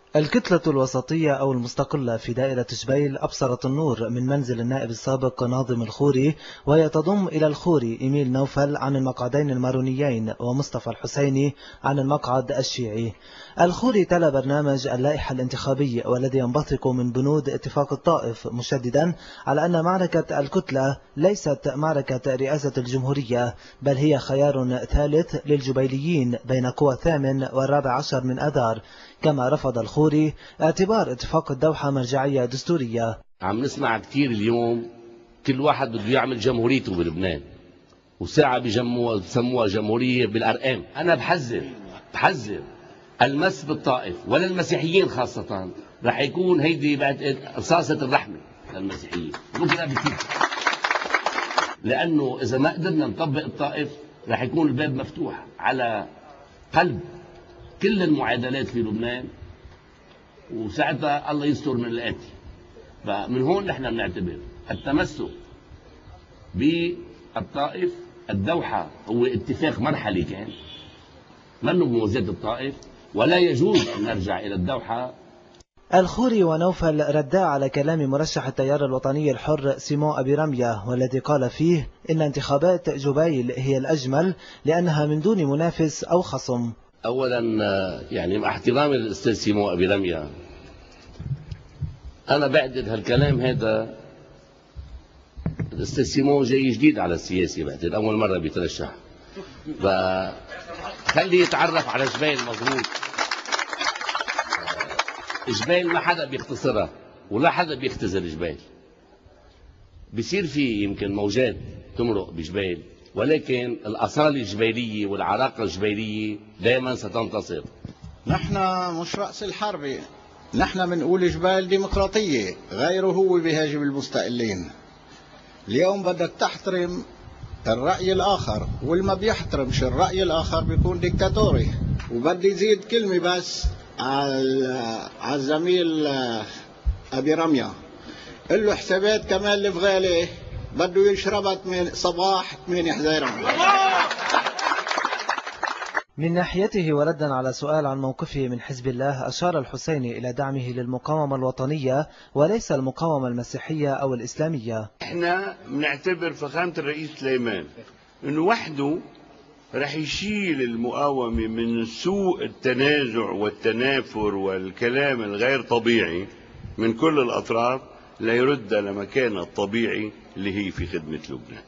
الكتلة الوسطية أو المستقلة في دائرة جبيل أبصرت النور من منزل النائب السابق ناظم الخوري، وهي تضم إلى الخوري إيميل نوفل عن المقعدين المارونيين ومصطفى الحسيني عن المقعد الشيعي. الخوري تلا برنامج اللائحة الانتخابي والذي ينبثق من بنود اتفاق الطائف، مشددا على أن معركة الكتلة ليست معركة رئاسة الجمهورية، بل هي خيار ثالث للجبيليين بين قوى الثامن والرابع عشر من أذار. كما رفض الخوري اعتبار اتفاق الدوحة مرجعية دستورية. عم نسمع كثير اليوم كل واحد بده يعمل جمهوريته بلبنان، وساعة بسموها جمهورية بالأرقام. أنا بحذر المس بالطائف ولا المسيحيين خاصة رح يكون هيدي بعد رصاصة الرحمة للمسيحيين، لأنه إذا ما قدرنا نطبق الطائف رح يكون الباب مفتوح على قلب كل المعادلات في لبنان، وساعتها الله يستر من الآتي. فمن هون نحن بنعتبر التمسك بالطائف، الدوحة هو اتفاق مرحلي كان منه بموازاة الطائف، ولا يجوز أن نرجع إلى الدوحة. الخوري ونوفل ردا على كلام مرشح التيار الوطني الحر سيمون أبي رمية، والذي قال فيه إن انتخابات جبيل هي الأجمل لأنها من دون منافس أو خصم. أولا يعني مع احترامي للأستاذ سيمون أبي رمية، أنا بعدد هالكلام هذا. الأستاذ سيمون جاي جديد على السياسة، بعدد أول مرة بيترشح، فخليه يتعرف على جبيل مظبوط. جبيل ما حدا بيختصرها ولا حدا بيختزل جبيل. بصير في يمكن موجات تمرق بجبيل، ولكن الأصالة الجبيلية والعراقة الجبيلية دائما ستنتصر. نحن مش رأس الحرب، نحن بنقول جبال ديمقراطية، غيره هو بيهاجم المستقلين. اليوم بدك تحترم الرأي الآخر، واللي ما بيحترمش الرأي الآخر بيكون ديكتاتوري. وبدي زيد كلمة بس على الزميل أبي رمية، قل له حسابات كمال الفغالي بده يشربها من صباح 8 حزيران. من ناحيته وردا على سؤال عن موقفه من حزب الله، أشار الحسيني إلى دعمه للمقاومة الوطنية وليس المقاومة المسيحية أو الإسلامية. احنا بنعتبر فخامة الرئيس سليمان انه وحده رح يشيل المقاومة من سوء التنازع والتنافر والكلام الغير طبيعي من كل الأطراف، ليردها لمكانها الطبيعي اللي هي في خدمة لبنان.